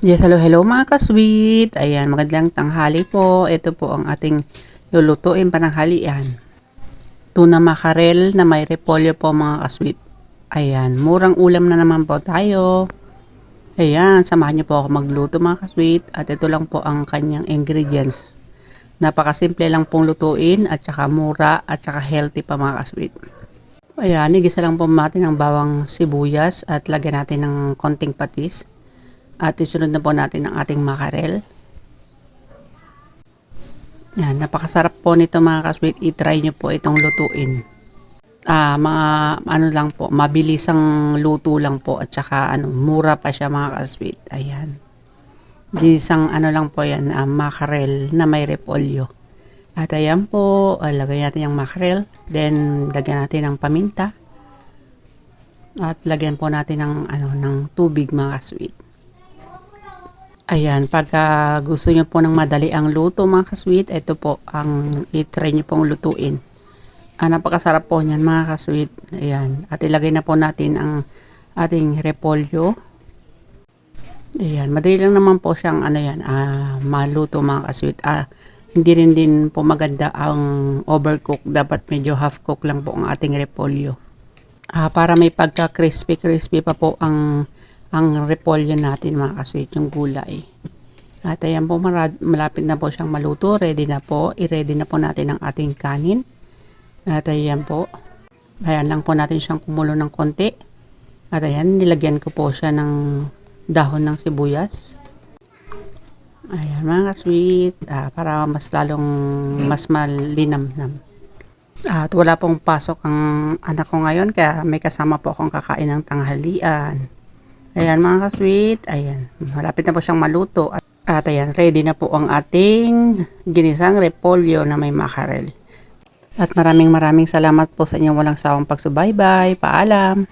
Yes, hello, hello mga ka-sweet. Ayan, magandang tanghali po. Ito po ang ating lulutuin pananghalian. Tuna makarel na may repolyo po mga ka-sweet. Ayan, murang ulam na naman po tayo. Ayan, samahan niyo po ako magluto mga ka-sweet. At ito lang po ang kanyang ingredients. Napakasimple lang pong lutuin at saka mura at saka healthy pa mga ka-sweet. Ayan, igisa lang po natin ang bawang sibuyas at lagyan natin ng konting patis. At isunod na po natin ang ating makarel. Yan, napakasarap po nito mga ka-sweet. I-try nyo po itong lutuin. Mga ano lang po, mabilisang luto lang po at saka mura pa siya mga ka-sweet. Ayan. Ginisang lang po yan, makarel na may repolyo. At ayan po, lagyan natin yung makarel. Then, lagyan natin ng paminta. At lagyan po natin ng tubig mga ka-sweet. Ayan, pagka gusto nyo po ng madali ang luto mga ka-sweet, ito po ang i-try nyo pong lutuin. Napakasarap po niyan mga ka-sweet. Ayan, at ilagay na po natin ang ating repolyo. Ayan, madali lang naman po siyang maluto mga ka-sweet. Hindi rin din po maganda ang overcook. Dapat medyo half cook lang po ang ating repolyo. Para may pagka crispy pa po ang repolyo natin mga ka-sweet, yung gulay. At ayan po, malapit na po siyang maluto. Ready na po. I-ready na po natin ang ating kanin. At ayan po. Ayan lang po natin siyang kumulo ng konti. At ayan, nilagyan ko po siya ng dahon ng sibuyas. Ayan mga ka-sweet. Para mas malinamnam. At wala pong pasok ang anak ko ngayon. Kaya may kasama po akong kakain ng tanghalian. Ayan mga ka-sweet, ayan, malapit na po siyang maluto. At ayan, ready na po ang ating ginisang repolyo na may makarel. At maraming salamat po sa inyong walang sawang pagsubaybay. Paalam!